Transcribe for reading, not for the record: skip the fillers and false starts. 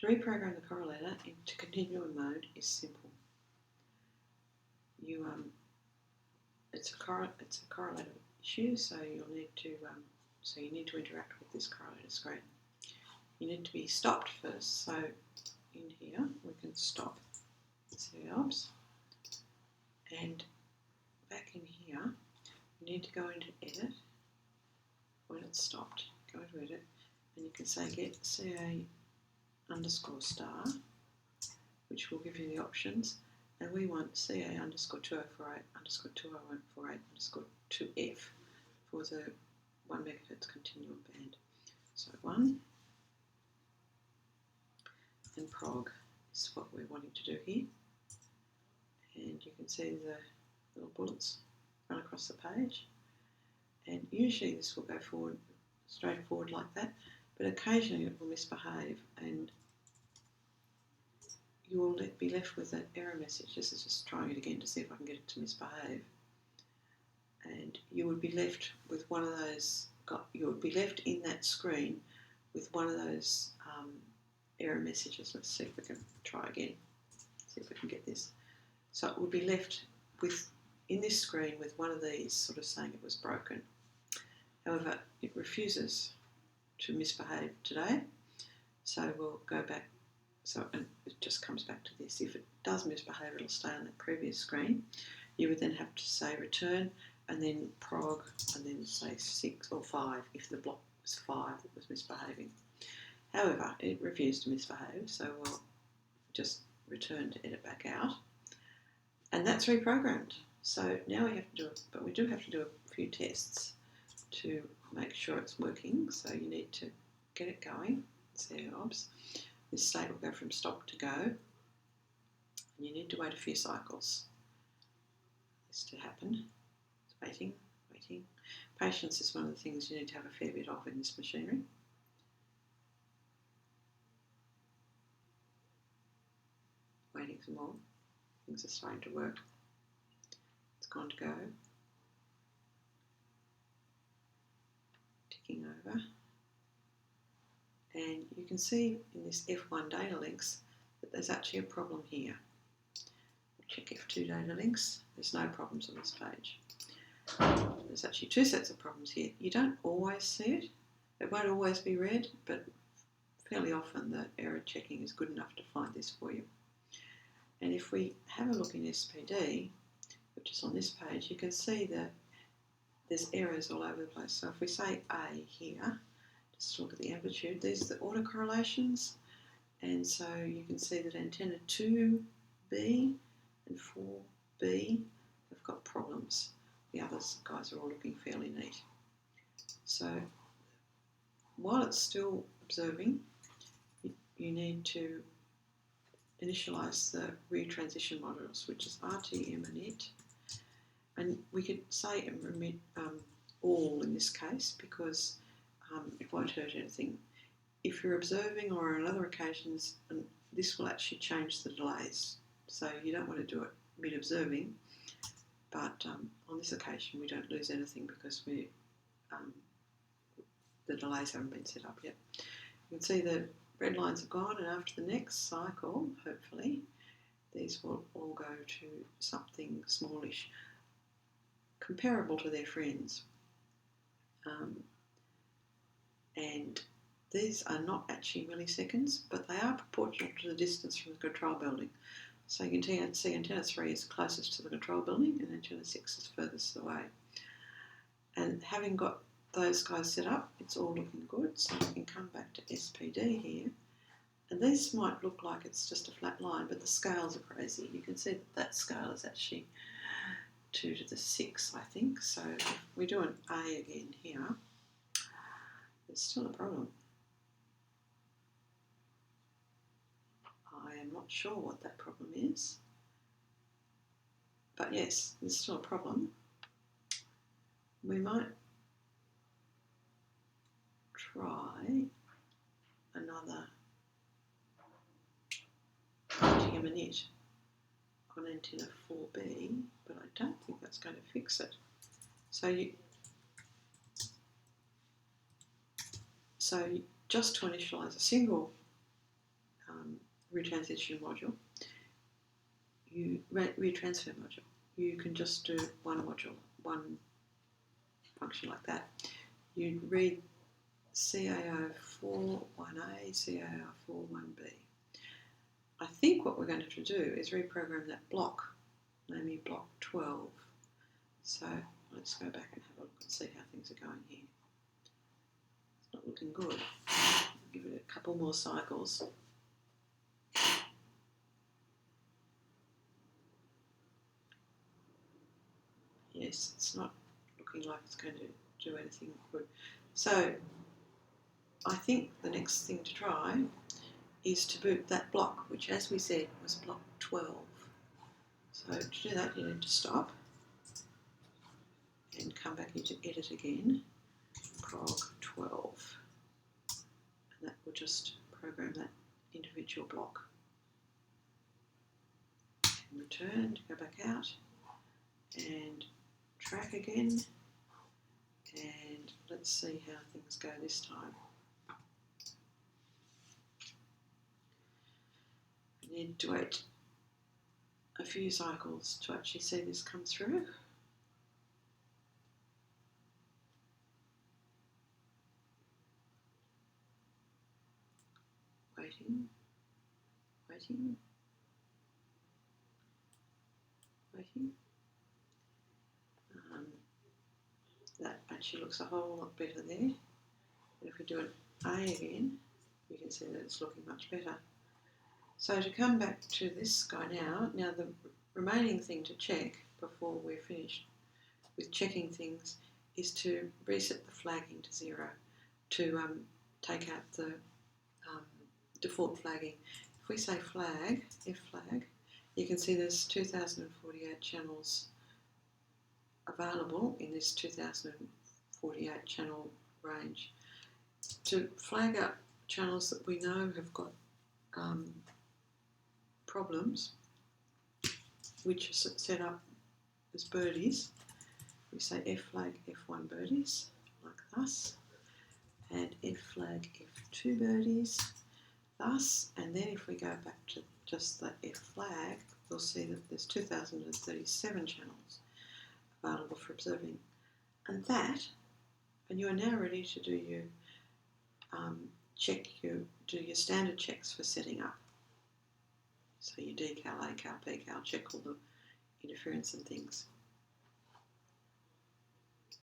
To reprogram the correlator into continuum mode is simple. It's a correlator issue, so you need to interact with this correlator screen. You need to be stopped first. So in here we can stop CABBs, and back in here you need to go into edit when it's stopped. Go to edit, and you can say get CA underscore star, which will give you the options, and we want CA underscore 2048 underscore 2048 underscore 2F for the 1 megahertz continuum band. So 1 and prog is what we're wanting to do here, and you can see the little bullets run across the page, and usually this will go forward straight forward like that, but occasionally it will misbehave and you will be left with an error message. This is just trying it again to see if I can get it to misbehave. And you would be left with one of those, you would be left in that screen with one of those error messages. Let's see if we can try again, see if we can get this. So it would be left in this screen with one of these sort of saying it was broken. However, it refuses to misbehave today, so we'll go back. So and it just comes back to this. If it does misbehave, it'll stay on that previous screen. You would then have to say return and then prog and then say 6 or 5 if the block was 5 that was misbehaving. However, it refused to misbehave, so we'll just return to edit back out. And that's reprogrammed. So now we have to do it, but we do have to do a few tests to make sure it's working. So you need to get it going, CABBs. This state will go from stop to go, and you need to wait a few cycles for this to happen. It's waiting. Patience is one of the things you need to have a fair bit of in this machinery. Waiting some more. Things are starting to work. It's gone to go. Ticking over. And you can see in this F1 data links that there's actually a problem here. We'll check F2 data links. There's no problems on this page. There's actually 2 sets of problems here. You don't always see it. It won't always be red, but fairly often the error checking is good enough to find this for you. And if we have a look in SPD, which is on this page, you can see that there's errors all over the place. So if we say A here, just look at the amplitude. These are the autocorrelations, and so you can see that antenna 2B and 4B have got problems. The other guys are all looking fairly neat. So while it's still observing, you need to initialize the retransition modules, which is RTM and it. And we could say remit all in this case because it won't hurt anything. If you're observing or on other occasions, this will actually change the delays. So you don't want to do it mid-observing, but on this occasion we don't lose anything because the delays haven't been set up yet. You can see the red lines are gone, and after the next cycle, hopefully, these will all go to something smallish, comparable to their friends. And these are not actually milliseconds, but they are proportional to the distance from the control building. So you can see antenna 3 is closest to the control building and antenna 6 is furthest away. And having got those guys set up, it's all looking good. So we can come back to SPD here. And this might look like it's just a flat line, but the scales are crazy. You can see that scale is actually 2 to the 6, I think. So if we do an A again here, there's still a problem. I am not sure what that problem is. But yes, there's still a problem. We might try another RTM and it on antenna 4B, but I don't think that's going to fix it. So just to initialize a single retransition module, retransfer module, you can just do one module, one function like that. You'd read CAO 4.1a, CAO 4.1b. I think what we're going to do is reprogram that block, namely block 12. So let's go back and have a look and see how things are going here. It's not looking good. I'll give it a couple more cycles. Yes, it's not looking like it's going to do anything good. So I think the next thing to try is to boot that block, which, as we said, was block 12. So to do that, you need to stop and come back into edit again, prog 12, and that will just program that individual block. And return to go back out and track again, and let's see how things go this time. I need to wait a few cycles to actually see this come through. Waiting, waiting, waiting. That actually looks a whole lot better there. And if we do an A again, you can see that it's looking much better. So to come back to this guy now the remaining thing to check before we're finished with checking things is to reset the flagging to 0, to take out the default flagging. If we say flag, F flag, you can see there's 2048 channels available in this 2048 channel range. To flag up channels that we know have got problems, which are set up as birdies, we say F flag F1 birdies, like thus, and F flag F2 birdies, thus, and then if we go back to just the F flag, we'll see that there's 2037 channels available for observing. And you are now ready to do your do your standard checks for setting up. So your decal, acal, pcal, check all the interference and things.